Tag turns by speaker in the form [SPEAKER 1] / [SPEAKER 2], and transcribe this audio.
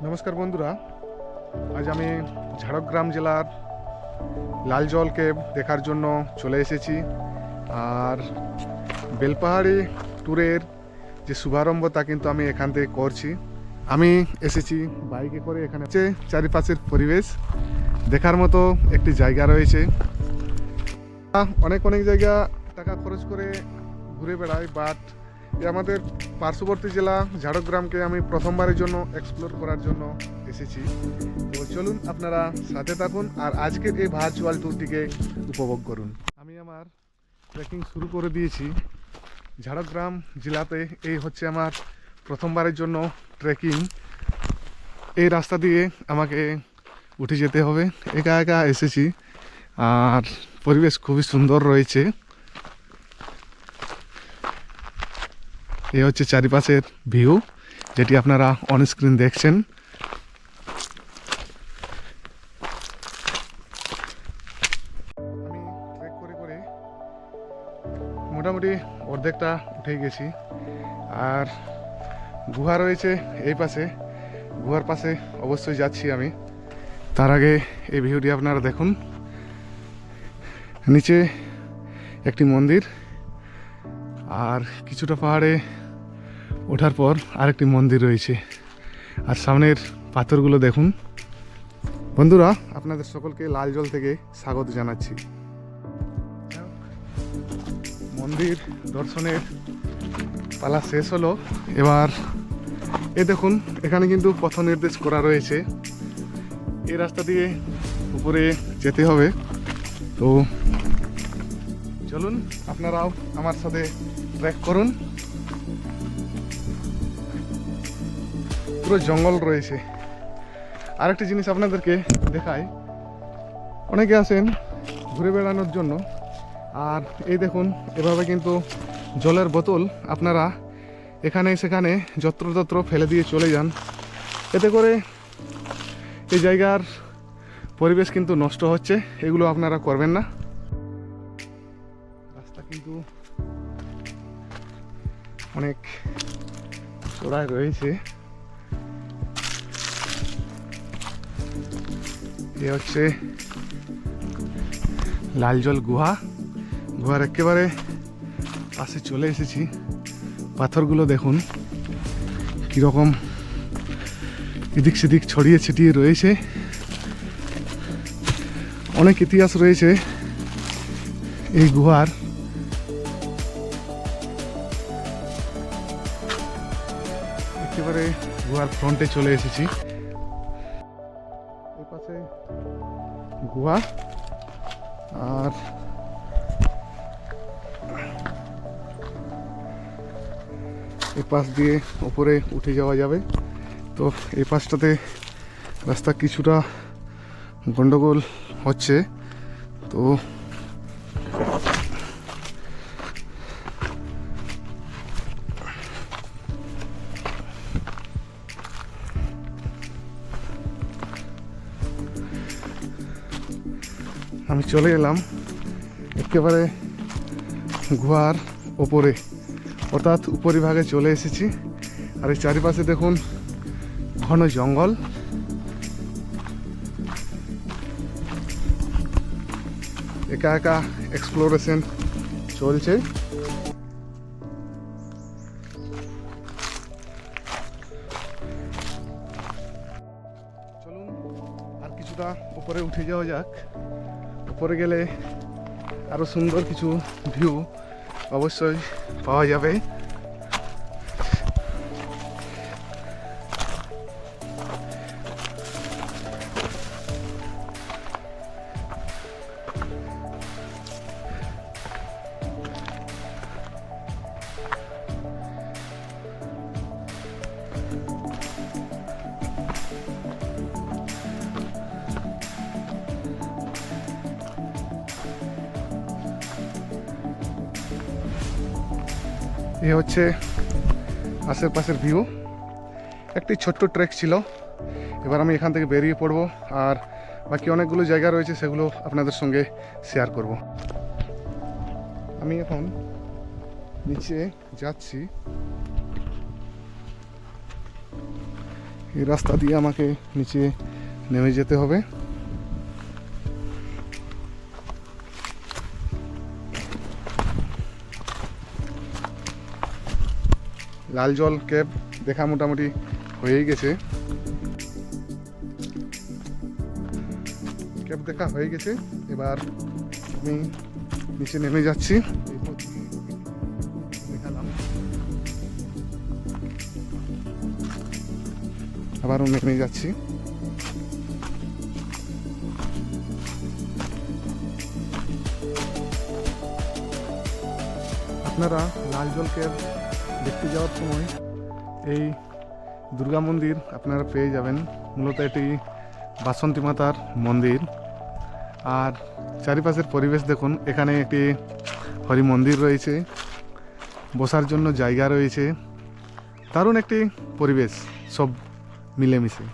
[SPEAKER 1] নমস্কার বন্ধুরা, আজ আমি ঝাড়গ্রাম জেলার লালজল কেভ দেখার জন্য চলে এসেছি। আর বেলপাহাড়ি ট্যুরের যে শুভারম্ভ তা কিন্তু আমি এখান থেকে করছি। আমি এসেছি বাইকে করে। এখানে হচ্ছে চারিপাশের পরিবেশ দেখার মতো একটি জায়গা রয়েছে। অনেক জায়গা টাকা খরচ করে ঘুরে বেড়াই, বাট আমাদের পার্শ্ববর্তী জেলা ঝাড়গ্রামকে আমি প্রথমবারের জন্য এক্সপ্লোর করার জন্য এসেছি। তো চলুন আপনারা সাথে থাকুন আর আজকের এই ভার্চুয়াল ট্যুরটিকে উপভোগ করুন। আমি আমার ট্রেকিং শুরু করে দিয়েছি ঝাড়গ্রাম জেলাতে। এই হচ্ছে আমার প্রথমবারের জন্য ট্রেকিং। এই রাস্তা দিয়ে আমাকে উঠে যেতে হবে। একা একা এসেছি আর পরিবেশ খুবই সুন্দর রয়েছে। এই হচ্ছে চারিপাশের ভিউ, যেটি আপনারা অন স্ক্রিন দেখছেন। আমি ট্রেক করে করে মোটামুটি অর্ধেকটা উঠে গেছি। আর গুহা রয়েছে এই পাশে, গুহার পাশে অবশ্যই যাচ্ছি আমি। তার আগে এই ভিউটি আপনারা দেখুন। নিচে একটি মন্দির, আর কিছুটা পাহাড়ে ওঠার পর আরেকটি মন্দির রয়েছে। আর সামনের পাথরগুলো দেখুন। বন্ধুরা, আপনাদের সকলকে লালজল থেকে স্বাগত জানাচ্ছি। মন্দির দর্শনের পালা শেষ হলো। এবার দেখুন, এখানে কিন্তু পথ নির্দেশ করা রয়েছে। এই রাস্তা দিয়ে উপরে যেতে হবে। তো চলুন আপনারাও আমার সাথে ট্রেক করুন। পুরো জঙ্গল রয়েছে। আরেকটি জিনিস আপনাদেরকে দেখাই, অনেকে আসেন ঘুরে বেড়ানোর জন্য। আর এই দেখুন, এভাবে কিন্তু জলের বোতল আপনারা এখানে সেখানে যত্রতত্র ফেলে দিয়ে চলে যান। এতে করে এই জায়গার পরিবেশ কিন্তু নষ্ট হচ্ছে। এগুলো আপনারা করবেন না। রাস্তা কিন্তু অনেক চড়াই রয়েছে। এ হচ্ছে লালজল গুহা। গুহার একেবারে পাশে চলে এসেছি। পাথরগুলো দেখুন কীরকম এদিক সেদিক ছড়িয়ে ছিটিয়ে রয়েছে। অনেক ইতিহাস রয়েছে এই গুহার। একেবারে গুহার ফ্রন্টে চলে এসেছি। এই পাশে গুহা, আর এই পাশ দিয়ে উপরে উঠে যাওয়া যাবে। তো এই পাশটাতে রাস্তা কিছুটা গন্ডগোল হচ্ছে। তো আমি চলে এলাম একেবারে গুহার ওপরে, অর্থাৎ উপরিভাগে চলে এসেছি। আর এই চারিপাশে দেখুন ঘন জঙ্গল। একা একা এক্সপ্লোরেশন চলছে। চলুন আর কিছুটা উপরে উঠে যাওয়া যাক। উপরে গেলে আরো সুন্দর কিছু ভিউ অবশ্যই পাওয়া যাবে। এ হচ্ছে আশেপাশের ভিউ। একটি ছোট্ট ট্রেক ছিল। এবার আমি এখান থেকে বেরিয়ে পড়ব, আর বাকি অনেকগুলো জায়গা রয়েছে সেগুলো আপনাদের সঙ্গে শেয়ার করব। আমি এখন নিচে যাচ্ছি। এই রাস্তা দিয়ে আমাকে নিচে নেমে যেতে হবে। লাল জল কেভ দেখা মোটামুটি হয়েই গেছে। কেভ দেখা হয়ে গেছে, এবার আমি নিচে নেমে যাচ্ছি। দেখালাম, আবারও নেমে যাচ্ছি। আপনারা লাল জল কেভ দেখতে যাওয়ার সময় এই দুর্গা মন্দির আপনারা পেয়ে যাবেন। মূলত এটি বাসন্তী মাতার মন্দির। আর চারিপাশের পরিবেশ দেখুন, এখানে একটি হরি মন্দির রয়েছে, বসার জন্য জায়গা রয়েছে, দারুণ একটি পরিবেশ সব মিলেমিশে।